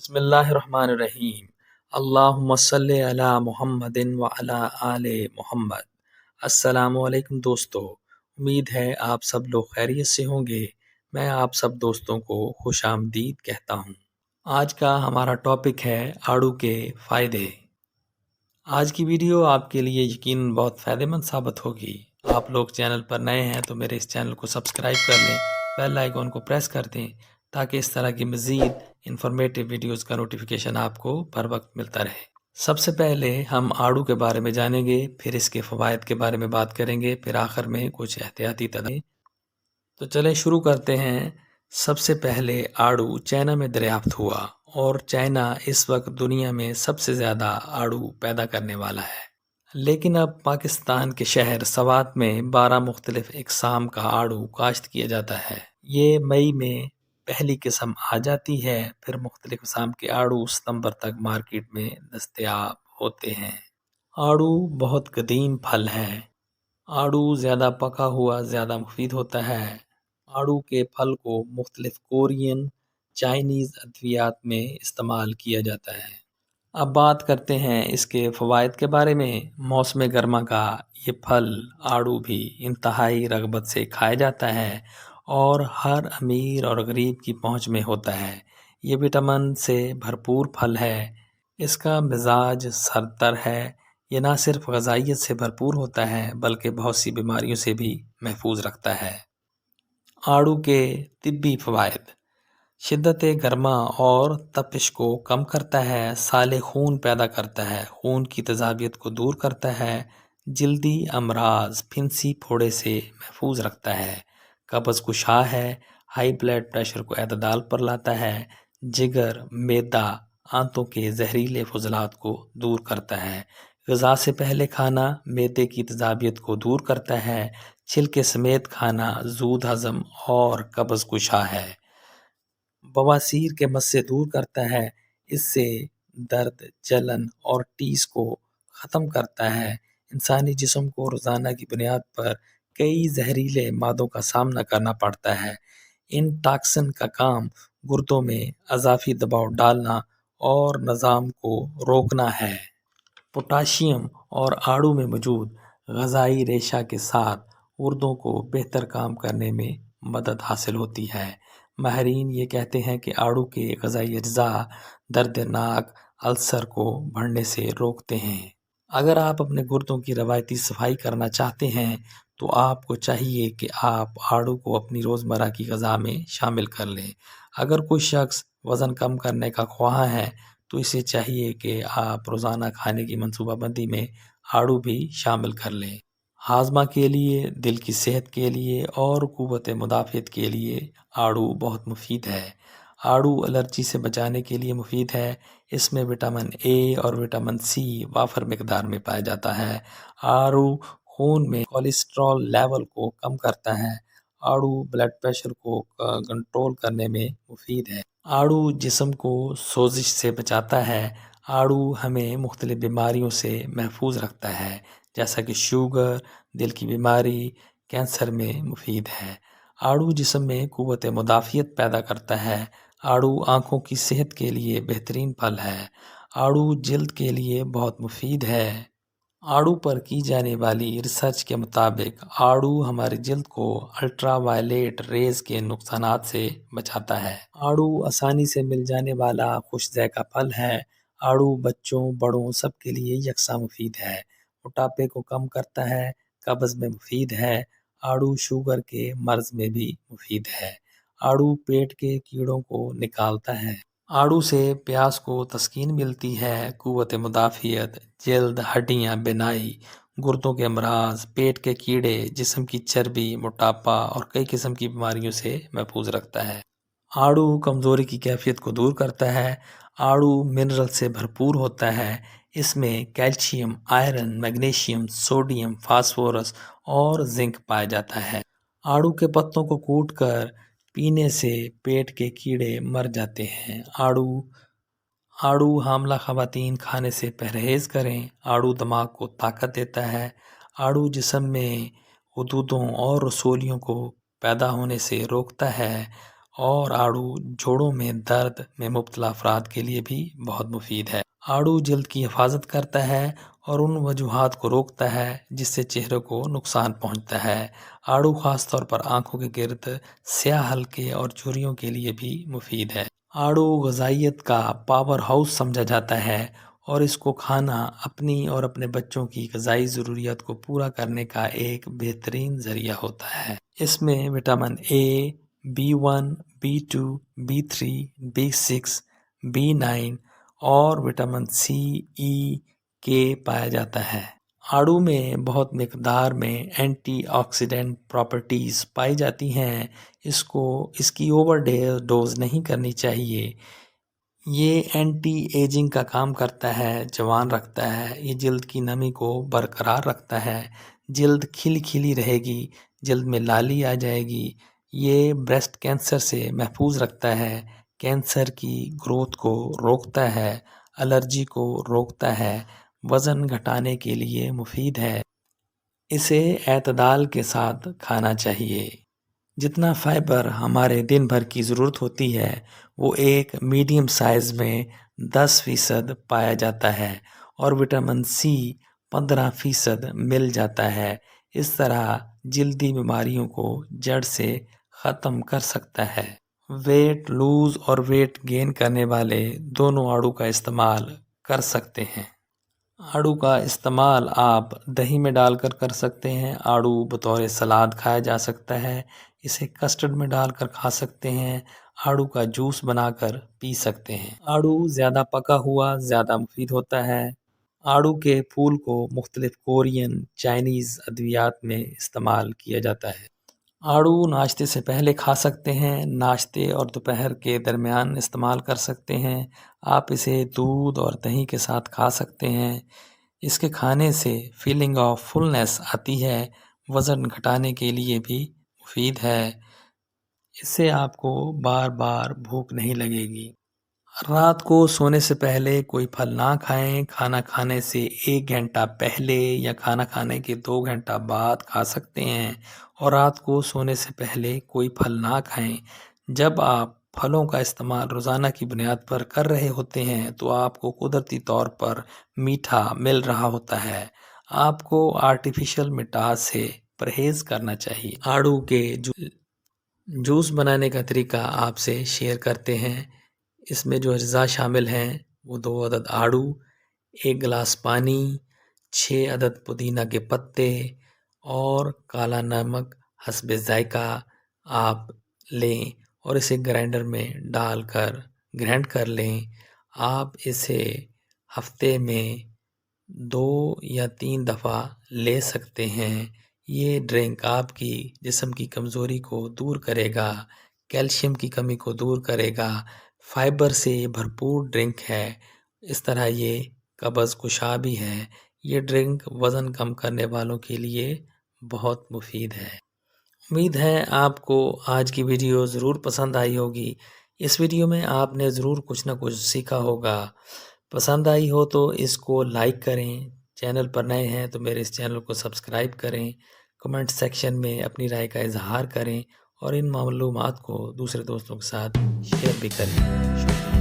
بسم اللہ الرحمن الرحیم۔ اللہم صلی علی محمد وعلی آل محمد۔ السلام علیکم دوستو، امید ہے آپ سب لوگ خیریت سے ہوں گے۔ میں آپ سب دوستوں کو خوش آمدید کہتا ہوں۔ آج کا ہمارا ٹاپک ہے آڑو کے فائدے۔ آج کی ویڈیو آپ کے لیے یقیناً بہت فائدہ مند ثابت ہوگی۔ آپ لوگ چینل پر نئے ہیں تو میرے اس چینل کو سبسکرائب کر لیں، بیل آئیکن کو پریس کر دیں تاکہ اس طرح کی مزید انفارمیٹیو ویڈیوز کا نوٹیفیکیشن آپ کو بر وقت ملتا رہے۔ سب سے پہلے ہم آڑو کے بارے میں جانیں گے، پھر اس کے فوائد کے بارے میں بات کریں گے، پھر آخر میں کچھ احتیاطی تدابیر۔ تو چلیں شروع کرتے ہیں۔ سب سے پہلے آڑو چائنا میں دریافت ہوا اور چائنا اس وقت دنیا میں سب سے زیادہ آڑو پیدا کرنے والا ہے۔ لیکن اب پاکستان کے شہر سوات میں 12 مختلف اقسام کا آڑو کاشت کیا جاتا ہے۔ یہ مئی میں پہلی قسم آ جاتی ہے، پھر مختلف اقسام کے آڑو ستمبر تک مارکیٹ میں دستیاب ہوتے ہیں۔ آڑو بہت قدیم پھل ہے۔ آڑو زیادہ پکا ہوا زیادہ مفید ہوتا ہے۔ آڑو کے پھل کو مختلف کورین، چائنیز ادویات میں استعمال کیا جاتا ہے۔ اب بات کرتے ہیں اس کے فوائد کے بارے میں۔ موسم گرما کا یہ پھل آڑو بھی انتہائی رغبت سے کھایا جاتا ہے اور ہر امیر اور غریب کی پہنچ میں ہوتا ہے۔ یہ وٹامن سے بھرپور پھل ہے۔ اس کا مزاج سرد ہے۔ یہ نہ صرف غذائیت سے بھرپور ہوتا ہے بلکہ بہت سی بیماریوں سے بھی محفوظ رکھتا ہے۔ آڑو کے طبی فوائد: شدت گرما اور تپش کو کم کرتا ہے، سالے خون پیدا کرتا ہے، خون کی تیزابیت کو دور کرتا ہے، جلدی امراض پھنسی پھوڑے سے محفوظ رکھتا ہے، قبض کشا ہے، ہائی بلڈ پریشر کو اعتدال پر لاتا ہے، جگر، معدہ، آنتوں کے زہریلے فضلات کو دور کرتا ہے، غذا سے پہلے کھانا معدے کی تیزابیت کو دور کرتا ہے، چھلکے سمیت کھانا زود ہضم اور قبض کشا ہے، بواسیر کے مس سے دور کرتا ہے، اس سے درد، جلن اور ٹیس کو ختم کرتا ہے، انسانی جسم کو روزانہ کی بنیاد پر کئی زہریلے مادوں کا سامنا کرنا پڑتا ہے۔ ان ٹاکسن کا کام گردوں میں اضافی دباؤ ڈالنا اور نظام کو روکنا ہے۔ پوٹاشیم اور آڑو میں موجود غذائی ریشہ کے ساتھ گردوں کو بہتر کام کرنے میں مدد حاصل ہوتی ہے۔ ماہرین یہ کہتے ہیں کہ آڑو کے غذائی اجزاء دردناک السر کو بڑھنے سے روکتے ہیں۔ اگر آپ اپنے گردوں کی روایتی صفائی کرنا چاہتے ہیں تو آپ کو چاہیے کہ آپ آڑو کو اپنی روزمرہ کی غذا میں شامل کر لیں۔ اگر کوئی شخص وزن کم کرنے کا خواہاں ہے تو اسے چاہیے کہ آپ روزانہ کھانے کی منصوبہ بندی میں آڑو بھی شامل کر لیں۔ ہاضمہ کے لیے، دل کی صحت کے لیے اور قوت مدافعت کے لیے آڑو بہت مفید ہے۔ آڑو الرجی سے بچانے کے لیے مفید ہے۔ اس میں وٹامن اے اور وٹامن سی وافر مقدار میں پایا جاتا ہے۔ آڑو خون میں کولیسٹرول لیول کو کم کرتا ہے۔ آڑو بلڈ پریشر کو کنٹرول کرنے میں مفید ہے۔ آڑو جسم کو سوزش سے بچاتا ہے۔ آڑو ہمیں مختلف بیماریوں سے محفوظ رکھتا ہے جیسا کہ شوگر، دل کی بیماری، کینسر میں مفید ہے۔ آڑو جسم میں قوت مدافعت پیدا کرتا ہے۔ آڑو آنکھوں کی صحت کے لیے بہترین پھل ہے۔ آڑو جلد کے لیے بہت مفید ہے۔ آڑو پر کی جانے والی ریسرچ کے مطابق آڑو ہماری جلد کو الٹرا وائلیٹ ریز کے نقصانات سے بچاتا ہے۔ آڑو آسانی سے مل جانے والا خوش ذائقہ پھل ہے۔ آڑو بچوں، بڑوں سب کے لیے یکساں مفید ہے۔ موٹاپے کو کم کرتا ہے، قبض میں مفید ہے۔ آڑو شوگر کے مرض میں بھی مفید ہے۔ آڑو پیٹ کے کیڑوں کو نکالتا ہے۔ آڑو سے پیاس کو تسکین ملتی ہے، قوت مدافعت، جلد، ہڈیاں، بینائی، گردوں کے امراض، پیٹ کے کیڑے، جسم کی چربی، موٹاپا اور کئی قسم کی بیماریوں سے محفوظ رکھتا ہے۔ آڑو کمزوری کی کیفیت کو دور کرتا ہے۔ آڑو منرل سے بھرپور ہوتا ہے۔ اس میں calcium, iron, magnesium, sodium, phosphorus اور زنک پایا جاتا ہے۔ آڑو کے پتوں کو کوٹ کر پینے سے پیٹ کے کیڑے مر جاتے ہیں۔ آڑو حاملہ خواتین کھانے سے پرہیز کریں۔ آڑو دماغ کو طاقت دیتا ہے۔ آڑو جسم میں غدودوں اور رسولیوں کو پیدا ہونے سے روکتا ہے اور آڑو جوڑوں میں درد میں مبتلا افراد کے لیے بھی بہت مفید ہے۔ آڑو جلد کی حفاظت کرتا ہے اور ان وجوہات کو روکتا ہے جس سے چہرے کو نقصان پہنچتا ہے۔ آڑو خاص طور پر آنکھوں کے گرد سیاہ حلقے اور جھریوں کے لیے بھی مفید ہے۔ آڑو غذائیت کا پاور ہاؤس سمجھا جاتا ہے اور اس کو کھانا اپنی اور اپنے بچوں کی غذائی ضروریات کو پورا کرنے کا ایک بہترین ذریعہ ہوتا ہے۔ اس میں vitamin A, B1، B2، B3، B6، B9 اور وٹامن سی، ای، کے پایا جاتا ہے۔ آڑو میں بہت مقدار میں اینٹی آکسیڈنٹ پراپرٹیز پائی جاتی ہیں۔ اس کی اوور ڈوز نہیں کرنی چاہیے۔ یہ اینٹی ایجنگ کا کام کرتا ہے، جوان رکھتا ہے، یہ جلد کی نمی کو برقرار رکھتا ہے، جلد کھلی کھلی رہے گی، جلد میں لالی آ جائے گی۔ یہ بریسٹ کینسر سے محفوظ رکھتا ہے، کینسر کی گروتھ کو روکتا ہے، الرجی کو روکتا ہے، وزن گھٹانے کے لیے مفید ہے۔ اسے اعتدال کے ساتھ کھانا چاہیے۔ جتنا فائبر ہمارے دن بھر کی ضرورت ہوتی ہے وہ ایک میڈیم سائز میں 10% پایا جاتا ہے اور وٹامن سی 15% مل جاتا ہے۔ اس طرح جلدی بیماریوں کو جڑ سے ختم کر سکتا ہے۔ ویٹ لوز اور ویٹ گین کرنے والے دونوں آڑو کا استعمال کر سکتے ہیں۔ آڑو کا استعمال آپ دہی میں ڈال کر سکتے ہیں۔ آڑو بطور سلاد کھایا جا سکتا ہے۔ اسے کسٹرڈ میں ڈال کر کھا سکتے ہیں۔ آڑو کا جوس بنا کر پی سکتے ہیں۔ آڑو زیادہ پکا ہوا زیادہ مفید ہوتا ہے۔ آڑو کے پھول کو مختلف کورین، چائنیز ادویات میں استعمال کیا جاتا ہے۔ آڑو ناشتے سے پہلے کھا سکتے ہیں، ناشتے اور دوپہر کے درمیان استعمال کر سکتے ہیں۔ آپ اسے دودھ اور دہی کے ساتھ کھا سکتے ہیں۔ اس کے کھانے سے فیلنگ آف فلنس آتی ہے، وزن گھٹانے کے لیے بھی مفید ہے۔ اس سے آپ کو بار بار بھوک نہیں لگے گی۔ رات کو سونے سے پہلے کوئی پھل نہ کھائیں۔ کھانا کھانے سے 1 گھنٹہ پہلے یا کھانا کھانے کے 2 گھنٹہ بعد کھا سکتے ہیں، اور رات کو سونے سے پہلے کوئی پھل نہ کھائیں۔ جب آپ پھلوں کا استعمال روزانہ کی بنیاد پر کر رہے ہوتے ہیں تو آپ کو قدرتی طور پر میٹھا مل رہا ہوتا ہے۔ آپ کو آرٹیفیشل مٹھاس سے پرہیز کرنا چاہیے۔ آڑو کے جوس بنانے کا طریقہ آپ سے شیئر کرتے ہیں۔ اس میں جو اجزاء شامل ہیں وہ 2 عدد آڑو، 1 گلاس پانی، 6 عدد پودینہ کے پتے اور کالا نمک حسب ذائقہ آپ لیں اور اسے گرائنڈر میں ڈال کر گرائنڈ کر لیں۔ آپ اسے ہفتے میں 2 یا 3 دفعہ لے سکتے ہیں۔ یہ ڈرنک آپ کی جسم کی کمزوری کو دور کرے گا، کیلشیم کی کمی کو دور کرے گا، فائبر سے بھرپور ڈرنک ہے۔ اس طرح یہ قبض کشا بھی ہے۔ یہ ڈرنک وزن کم کرنے والوں کے لیے بہت مفید ہے۔ امید ہے آپ کو آج کی ویڈیو ضرور پسند آئی ہوگی۔ اس ویڈیو میں آپ نے ضرور کچھ نہ کچھ سیکھا ہوگا۔ پسند آئی ہو تو اس کو لائک کریں، چینل پر نئے ہیں تو میرے اس چینل کو سبسکرائب کریں، کمنٹ سیکشن میں اپنی رائے کا اظہار کریں اور ان معلومات کو دوسرے دوستوں کے ساتھ شیئر بھی کریں۔ شکریہ۔